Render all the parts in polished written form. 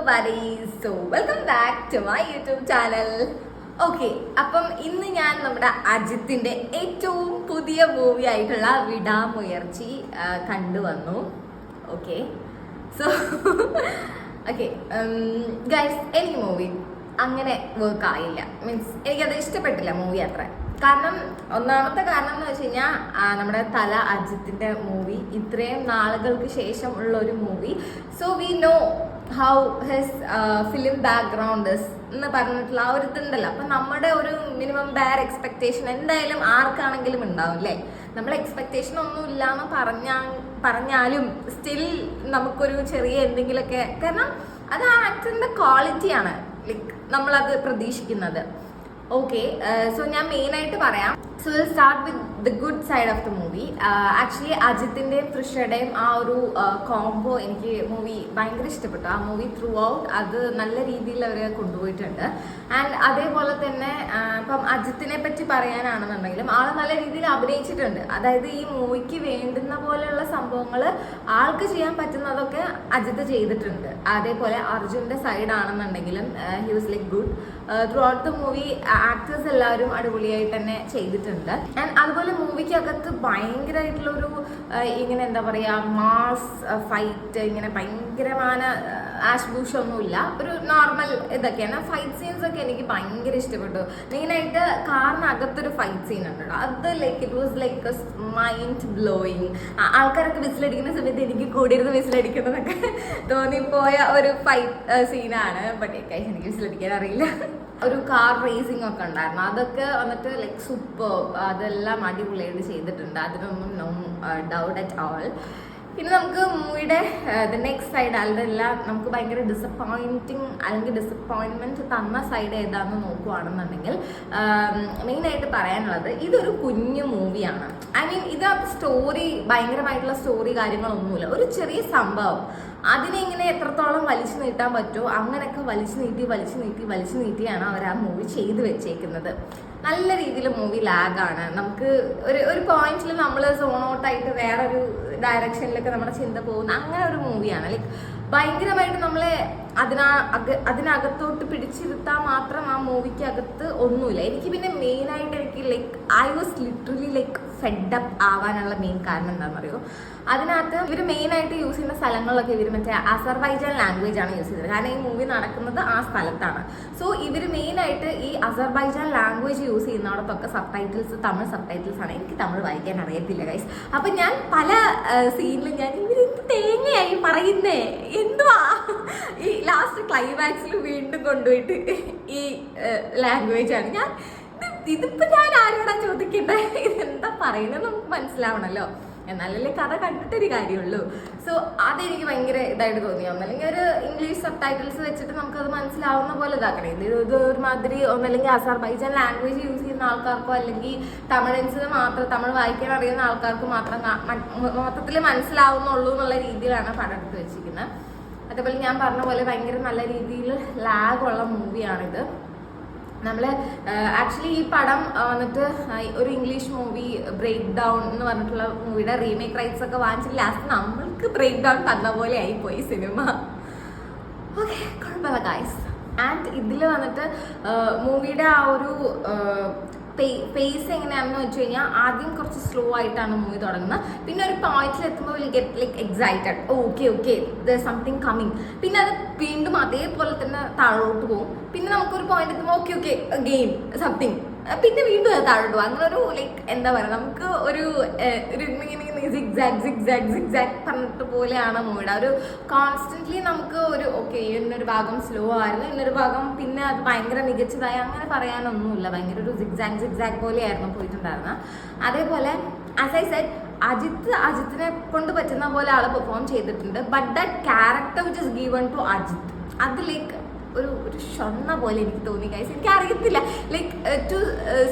buddies. So welcome back to my YouTube channel. Okay, അപ്പം ഇന്ന് ഞാൻ നമ്മുടെ അജിത്തിന്റെ ഏറ്റവും പുതിയ മൂവി ആയിട്ടുള്ള വിടാമുയർച്ചി കണ്ടുവന്നു. ഓക്കെ, സോ ഓക്കെ ഗൈസ്, എനിക്ക് മൂവി അങ്ങനെ വർക്ക് ആയില്ല. മീൻസ് എനിക്കത് ഇഷ്ടപ്പെട്ടില്ല മൂവി അത്ര. കാരണം ഒന്നാമത്തെ കാരണം എന്ന് വെച്ച് കഴിഞ്ഞാൽ നമ്മുടെ തല അജിത്തിന്റെ മൂവി ഇത്രയും നാളുകൾക്ക് ശേഷം ഉള്ള ഒരു movie. So we know how his film background എന്ന് പറഞ്ഞിട്ടുള്ള ആ ഒരു ഇതുണ്ടല്ലോ. അപ്പം നമ്മുടെ ഒരു മിനിമം ബെയർ എക്സ്പെക്ടേഷൻ എന്തായാലും ആർക്കാണെങ്കിലും ഉണ്ടാവും അല്ലേ. നമ്മൾ എക്സ്പെക്ടേഷൻ ഒന്നും ഇല്ലാന്ന് പറഞ്ഞാലും സ്റ്റിൽ നമുക്കൊരു ചെറിയ എന്തെങ്കിലുമൊക്കെ, കാരണം അത് ആ ആക്ടറിന്റെ ക്വാളിറ്റിയാണ് ലൈക്ക് നമ്മളത് പ്രതീക്ഷിക്കുന്നത്. ഓക്കെ, സോ ഞാൻ മെയിനായിട്ട് പറയാം. So will start with the good side of the movie. Actually അജിത്തിൻ്റെയും തൃഷയുടെയും ആ ഒരു കോംബോ എനിക്ക് മൂവി ഭയങ്കര ഇഷ്ടപ്പെട്ടു. ആ മൂവി ത്രൂ ഔട്ട് അത് നല്ല രീതിയിൽ അവർ കൊണ്ടുപോയിട്ടുണ്ട്. ആൻഡ് അതേപോലെ തന്നെ ഇപ്പം അജിത്തിനെ പറ്റി പറയാനാണെന്നുണ്ടെങ്കിലും ആൾ നല്ല രീതിയിൽ അഭിനയിച്ചിട്ടുണ്ട്. അതായത് ഈ മൂവിക്ക് വേണ്ടുന്ന പോലെയുള്ള സംഭവങ്ങൾ ആൾക്ക് ചെയ്യാൻ പറ്റുന്നതൊക്കെ അജിത്ത് ചെയ്തിട്ടുണ്ട്. അതേപോലെ അർജുൻ്റെ സൈഡ് ആണെന്നുണ്ടെങ്കിലും he was like good through out the movie. Actors എല്ലാവരും അടിപൊളിയായിട്ട് തന്നെ ചെയ്തിട്ടുണ്ട്. ആൻഡ് അതുപോലെ മൂവിക്കകത്ത് ഭയങ്കരമായിട്ടുള്ളൊരു ഇങ്ങനെ എന്താ പറയുക, മാസ് ഫൈറ്റ്, ഇങ്ങനെ ഭയങ്കരമായ ആഷ്ഭൂഷമൊന്നുമില്ല, ഒരു നോർമൽ ഇതൊക്കെയാണ്. ഫൈറ്റ് സീൻസ് ഒക്കെ എനിക്ക് ഭയങ്കര ഇഷ്ടപ്പെട്ടു. മെയിനായിട്ട് കാറിനകത്തൊരു ഫൈറ്റ് സീൻ ഉണ്ട്, അത് like it was like mind blowing. ആൾക്കാരൊക്കെ വിസിലടിക്കുന്ന സമയത്ത് എനിക്ക് കൂടിയിരുന്ന് വിസിലടിക്കുന്നതൊക്കെ തോന്നിപ്പോയ ഒരു ഫൈറ്റ് സീനാണ്. ബട്ട് എനിക്ക് വിസിലടിക്കാൻ അറിയില്ല. ഒരു കാർ റേസിംഗ് ഒക്കെ ഉണ്ടായിരുന്നു, അതൊക്കെ വന്നിട്ട് ലൈക്ക് സൂപ്പർ, അതെല്ലാം അടിപൊളിയായിട്ട് ചെയ്തിട്ടുണ്ട്. അതിനൊന്നും നോ ഡൗട്ട് അറ്റ് ഓൾ. പിന്നെ നമുക്ക് മൂവിയുടെ ദ നെക്സ്റ്റ് സൈഡ് അതെല്ലാം നമുക്ക് ഭയങ്കര ഡിസപ്പോയിൻറ്റിങ് അല്ലെങ്കിൽ ഡിസപ്പോയിൻമെൻറ്റ് തന്ന സൈഡ് ഏതാണെന്ന് നോക്കുവാണെന്നുണ്ടെങ്കിൽ മെയിനായിട്ട് പറയാനുള്ളത് ഇതൊരു കുഞ്ഞു മൂവിയാണ്. ഐ മീൻ ഇതിനകത്ത് സ്റ്റോറി ഭയങ്കരമായിട്ടുള്ള സ്റ്റോറി കാര്യങ്ങളൊന്നുമില്ല. ഒരു ചെറിയ സംഭവം അതിനെ ഇങ്ങനെ എത്രത്തോളം വലിച്ചു നീട്ടാൻ പറ്റുമോ അങ്ങനെയൊക്കെ വലിച്ചു നീട്ടിയാണ് അവർ ആ മൂവി ചെയ്ത് വെച്ചേക്കുന്നത്. നല്ല രീതിയിൽ മൂവി ലാഗാണ്. നമുക്ക് ഒരു പോയിന്റിൽ നമ്മൾ സോൺ ഔട്ടായിട്ട് വേറൊരു ഡയറക്ഷനിലൊക്കെ നമ്മുടെ ചിന്ത പോകുന്ന അങ്ങനെ ഒരു മൂവിയാണ്. ലൈക്ക് ഭയങ്കരമായിട്ട് നമ്മളെ അതിനകത്തോട്ട് പിടിച്ചിരുത്താൻ മാത്രം ആ മൂവിക്ക് അകത്ത് ഒന്നുമില്ല. എനിക്ക് പിന്നെ മെയിനായിട്ട് എനിക്ക് like I was literally like fed up ആവാനുള്ള മെയിൻ കാരണം എന്താണെന്ന് അറിയോ, അതിനകത്ത് ഇവർ മെയിനായിട്ട് യൂസ് ചെയ്യുന്ന സ്ഥലങ്ങളിലൊക്കെ ഇവർ മറ്റേ അസർബൈജാൻ ലാംഗ്വേജ് ആണ് യൂസ് ചെയ്തത്. കാരണം ഈ മൂവി നടക്കുന്നത് ആ സ്ഥലത്താണ്. സോ ഇവർ മെയിനായിട്ട് ഈ അസർബൈജാൻ ലാംഗ്വേജ് യൂസ് ചെയ്യുന്നിടത്തൊക്കെ സബ്ടൈറ്റിൽസ് തമിഴ് സബ്ടൈറ്റിൽസ് ആണ്. എനിക്ക് തമിഴ് വായിക്കാൻ അറിയത്തില്ല ഗൈസ്. അപ്പം ഞാൻ പല സീനിലും ഞാൻ ഇവരെന്ത് തേങ്ങയായി പറയുന്നേ, എന്തുവാ ഈ ലാസ്റ്റ് ക്ലൈമാക്സിൽ വീണ്ടും കൊണ്ടുപോയിട്ട് ഈ ലാംഗ്വേജ് ആണ്. ഇതിപ്പോ ഞാൻ ആരോടാ ചോദിക്കണ്ടേ, ഇതെന്താ പറയുന്നത് നമുക്ക് മനസ്സിലാവണല്ലോ, എന്നാലല്ലേ കഥ കണ്ടിട്ടൊരു കാര്യമുള്ളൂ. സോ അതെനിക്ക് ഭയങ്കര ഇതായിട്ട് തോന്നി. ഒന്നല്ലെങ്കിൽ ഒരു ഇംഗ്ലീഷ് സബ് ടൈറ്റിൽസ് വെച്ചിട്ട് നമുക്കത് മനസ്സിലാവുന്ന പോലെ ഇതാക്കണം. ഇത് ഒരുമാതിരി ഒന്നല്ലെങ്കിൽ അസർബൈജാൻ ലാംഗ്വേജ് യൂസ് ചെയ്യുന്ന ആൾക്കാർക്കോ അല്ലെങ്കിൽ തമിഴൻസിന് മാത്രം തമിഴ് വായിക്കാൻ അറിയുന്ന ആൾക്കാർക്ക് മാത്രം മൊത്തത്തിൽ മനസ്സിലാവുന്നുള്ളൂ എന്നുള്ള രീതിയിലാണ് പടം എടുത്ത് വെച്ചിരിക്കുന്നത്. അതേപോലെ ഞാൻ പറഞ്ഞ പോലെ ഭയങ്കര നല്ല രീതിയിൽ ലാഗുള്ള മൂവിയാണിത്. നമ്മൾ ആക്ച്വലി ഈ പടം വന്നിട്ട് ഒരു ഇംഗ്ലീഷ് മൂവി ബ്രേക്ക് ഡൗൺ എന്ന് പറഞ്ഞിട്ടുള്ള മൂവിയുടെ റീമേക്ക് റൈറ്റ്സ് ഒക്കെ വാങ്ങിച്ചിട്ട് ലാസ്റ്റ് നമ്മൾക്ക് ബ്രേക്ക് ഡൗൺ തന്ന പോലെ ആയിപ്പോയി സിനിമ. ഓക്കെ, കുഴപ്പമില്ല ഗൈസ്. ആൻഡ് ഇതിൽ വന്നിട്ട് മൂവിയുടെ ആ ഒരു പേസ് എങ്ങനെയാണെന്ന് വെച്ച് കഴിഞ്ഞാൽ ആദ്യം കുറച്ച് സ്ലോ ആയിട്ടാണ് മൂവി തുടങ്ങുന്നത്. പിന്നെ ഒരു പോയിന്റിൽ എത്തുമ്പോൾ will get like excited, okay there something coming. പിന്നെ അത് വീണ്ടും അതേപോലെ തന്നെ താഴോട്ട് പോകും. പിന്നെ നമുക്കൊരു പോയിന്റ് എത്തുമ്പോൾ ഓക്കെ ഗെയിം സംതിങ്, പിന്നെ വീണ്ടും അത് താഴോട്ട് പോകും. അങ്ങനെ ഒരു ലൈക്ക് എന്താ പറയുക, നമുക്ക് ഒരു സിഗ്സാഗ് പറഞ്ഞിട്ട് പോലെയാണ് മൂവിയുടെ ഒരു കോൺസ്റ്റന്റ്ലി നമുക്ക് ഒരു ഓക്കെ ഇന്നൊരു ഭാഗം സ്ലോ ആയിരുന്നു, ഇന്നൊരു ഭാഗം പിന്നെ അത് ഭയങ്കര മികച്ചതായി അങ്ങനെ പറയാനൊന്നുമില്ല. ഭയങ്കര ഒരു സിഗ്സാഗ് പോലെയായിരുന്നു പോയിട്ടുണ്ടായിരുന്നത്. അതേപോലെ ആസ് ഐ സെഡ് അജിത്തിനെ കൊണ്ട് പറ്റുന്ന പോലെ ആൾ പെർഫോം ചെയ്തിട്ടുണ്ട്. But that character which is given to Ajith അത് ലൈക്ക് ഒരു ഷൊണ്ണ പോലെ എനിക്ക് തോന്നി ഗൈസ്. എനിക്ക് അറിയത്തില്ല like to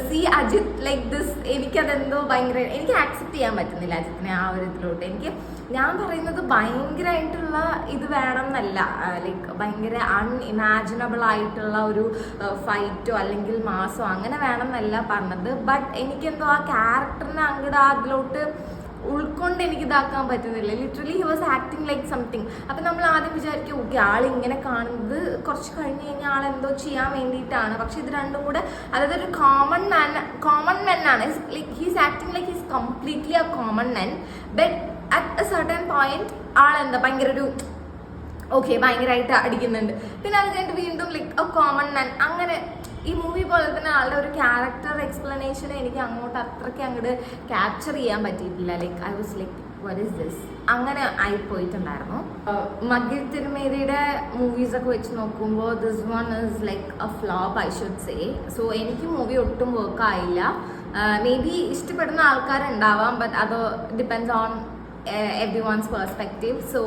see Ajith like this. എനിക്കതെന്തോ ഭയങ്കര എനിക്ക് ആക്സെപ്റ്റ് ചെയ്യാൻ പറ്റുന്നില്ല അജിത്തിനെ ആ ഒരു ഇതിലോട്ട്. ഞാൻ പറയുന്നത് ഭയങ്കരമായിട്ടുള്ള ഇത് വേണം എന്നല്ല, ലൈക്ക് ഭയങ്കര അൺഇമാജിനബിൾ ആയിട്ടുള്ള ഒരു ഫൈറ്റോ അല്ലെങ്കിൽ മാസോ അങ്ങനെ വേണം എന്നല്ല പറഞ്ഞത്. ബട്ട് എനിക്കെന്തോ ആ ക്യാരക്ടറിനെ അങ്ങോട്ട് അതിലോട്ട് ഉൾക്കൊണ്ട് എനിക്ക് ഇതാക്കാൻ പറ്റുന്നില്ല. Literally he was acting like something. അപ്പം നമ്മൾ ആദ്യം വിചാരിക്കും ഓക്കെ ആളിങ്ങനെ കാണുന്നത് കുറച്ച് കഴിഞ്ഞ് കഴിഞ്ഞാൽ ആളെന്തോ ചെയ്യാൻ വേണ്ടിയിട്ടാണ്. പക്ഷെ ഇത് രണ്ടും കൂടെ, അതായത് ഒരു കോമൺ മെൻ ആണ്. Like he's acting like he's completely a common men, but at a certain point ആളെന്താ ഭയങ്കര ഒരു ഓക്കെ ഭയങ്കരമായിട്ട് അടിക്കുന്നുണ്ട്. പിന്നെ അത് കഴിഞ്ഞിട്ട് വീണ്ടും ലൈക്ക് എ കോമൺ മാൻ. അങ്ങനെ ഈ മൂവി പോലെ തന്നെ ആളുടെ ഒരു ക്യാരക്ടർ എക്സ്പ്ലനേഷൻ എനിക്ക് അത്രയ്ക്ക് അങ്ങോട്ട് ക്യാപ്ചർ ചെയ്യാൻ പറ്റിയിട്ടില്ല. Like I was like what is this, അങ്ങനെ ആയിപ്പോയിട്ടുണ്ടായിരുന്നു. മഗിൽ തിരുമേദിയുടെ മൂവീസൊക്കെ വെച്ച് നോക്കുമ്പോൾ this one is like A flop I should say. So എനിക്ക് മൂവി ഒട്ടും വർക്കായില്ല. മേ ബി ഇഷ്ടപ്പെടുന്ന ആൾക്കാരുണ്ടാവാം, ബട്ട് അത് depends on everyone's perspective. So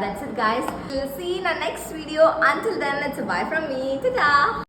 that's it guys, we'll see in our next video. Until then, it's a bye from me. Ta-ta.